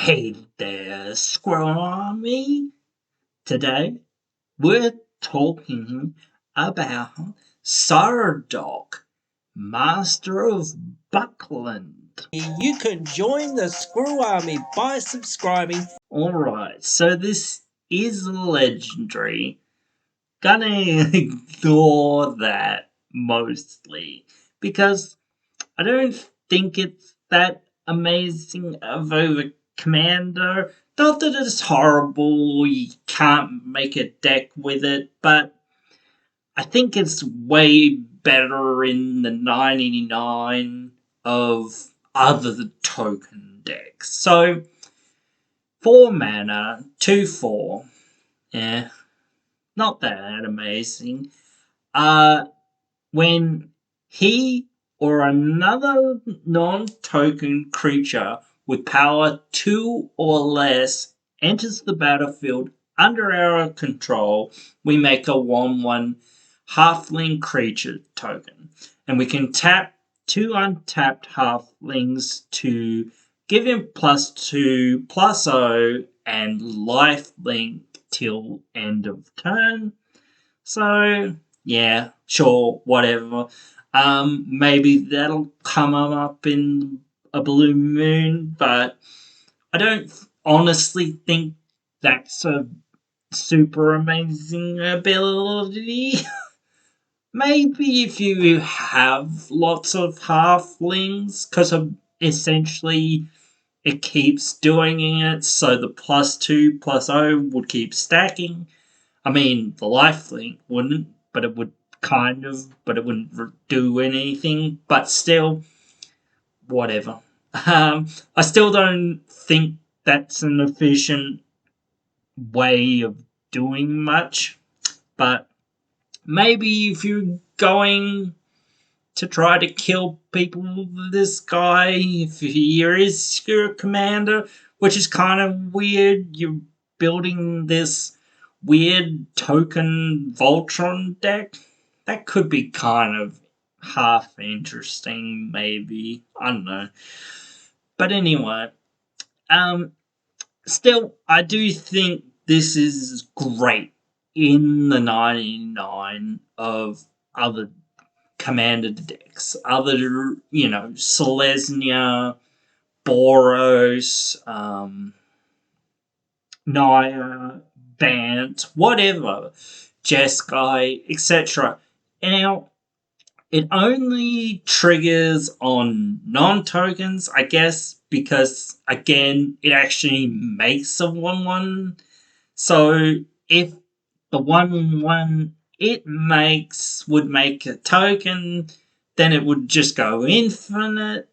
Hey there, Squirrel Army. Today we're talking about Saradoc, Master of Buckland. You can join the Squirrel Army by subscribing. Alright, so this is legendary. Gonna ignore that mostly because I don't think it's that amazing of a commander. Not that it's horrible, you can't make a deck with it, but I think it's way better in the 99 of other token decks. So, 4 mana, 2/4. Yeah, not that amazing. When he or another non-token creature with power 2 or less enters the battlefield under our control, we make a 1/1 halfling creature token. And we can tap 2 untapped halflings to give him +2/+0 and lifelink till end of turn. So, yeah, sure, whatever. Maybe that'll come up in a blue moon, but I don't honestly think that's a super amazing ability. Maybe if you have lots of halflings, because essentially it keeps doing it, so the +2/+0 would keep stacking. I mean, the lifelink wouldn't, but it would kind of, but it wouldn't do anything. But still, whatever. I still don't think that's an efficient way of doing much. But maybe if you're going to try to kill people with this guy, if he is your commander, which is kind of weird, you're building this weird token Voltron deck. That could be kind of half interesting, maybe. I don't know. But anyway, still, I do think this is great in the 99 of other commander decks. Other, Selesnya, Boros, Naya, Bant, whatever, Jeskai, etc. Now, it only triggers on non-tokens, I guess, because, again, it actually makes a 1/1. So, if the 1/1 it makes would make a token, then it would just go infinite.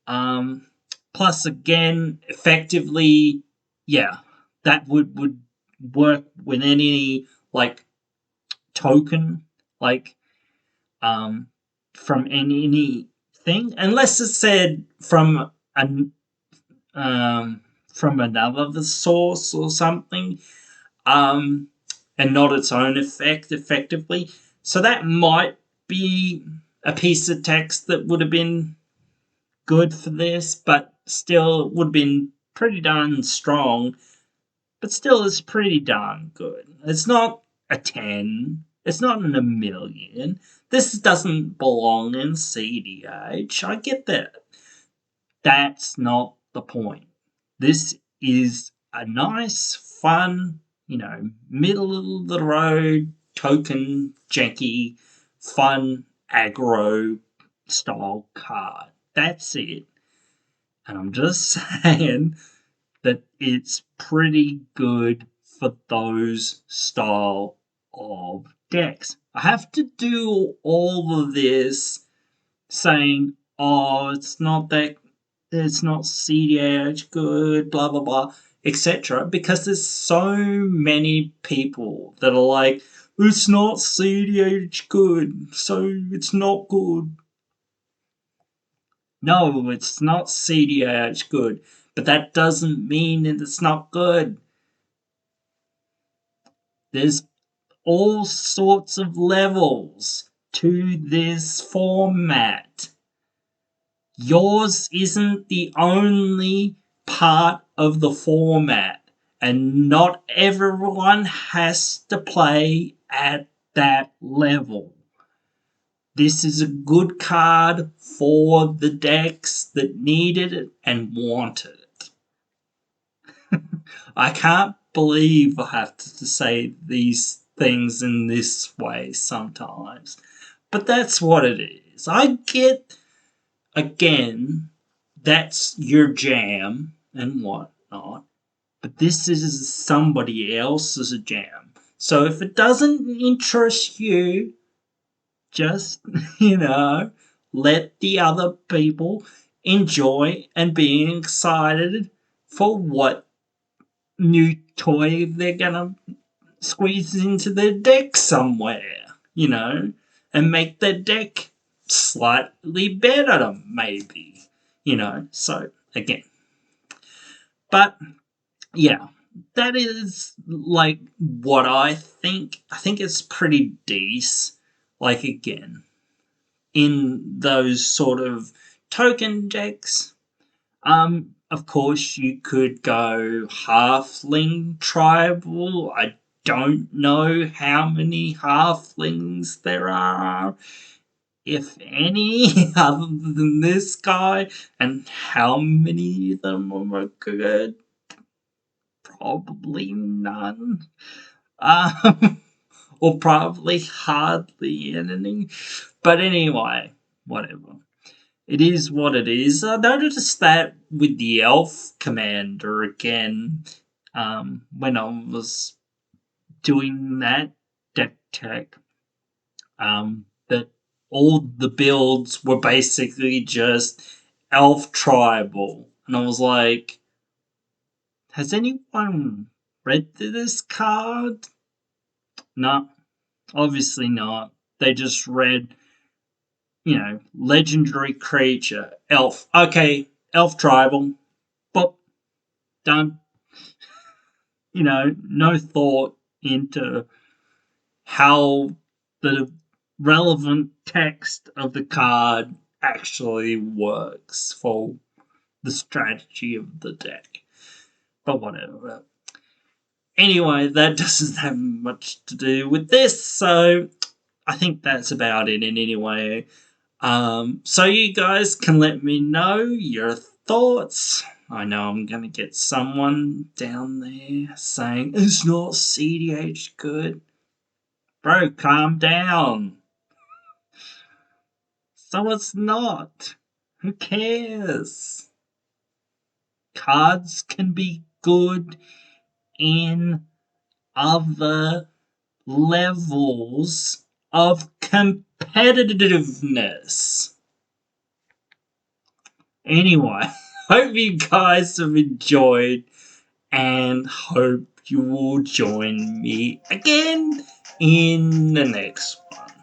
Plus, again, effectively, yeah, that would work with any token, from anything, unless it said from another source or something, and not its own effect, effectively. So that might be a piece of text that would have been good for this, but still would have been pretty darn strong. But still, it's pretty darn good. It's not a 10. It's not in a million. This doesn't belong in CDH. I get that. That's not the point. This is a nice, fun, middle of the road, token, janky, fun, aggro style card. That's it. And I'm just saying that it's pretty good for those style of decks. I have to do all of this saying, oh, it's not CDH good, blah, blah, blah, etc. Because there's so many people that are like, it's not CDH good, so it's not good. No, it's not CDH good, but that doesn't mean that it's not good. There's all sorts of levels to this format. Yours isn't the only part of the format, and not everyone has to play at that level. This is a good card for the decks that needed it and wanted it. I can't believe I have to say these things in this way sometimes, but that's what it is. I get, again, that's your jam and whatnot, but this is somebody else's jam. So if it doesn't interest you, just, let the other people enjoy and be excited for what new toy they're gonna squeeze into their deck somewhere, and make their deck slightly better, maybe, So, again. But, yeah, that is, like, what I think. I think it's pretty decent. Like, again, in those sort of token decks, of course, you could go halfling tribal. I don't know how many halflings there are, if any, other than this guy, and how many of them are good. Probably none. Or probably hardly any. But anyway, whatever. It is what it is. I noticed that with the elf commander again, when I was doing that deck tech, that all the builds were basically just elf tribal. And I was like, has anyone read this card? No, obviously not. They just read, legendary creature, elf. Okay, elf tribal. Boop. Done. No thought into how the relevant text of the card actually works for the strategy of the deck. But whatever. Anyway, that doesn't have much to do with this, so I think that's about it in any way. So you guys can let me know your thoughts. I know I'm going to get someone down there saying, it's not CDH good. Bro, calm down. So it's not. Who cares? Cards can be good in other levels of competitiveness. Anyway, hope you guys have enjoyed and hope you will join me again in the next one.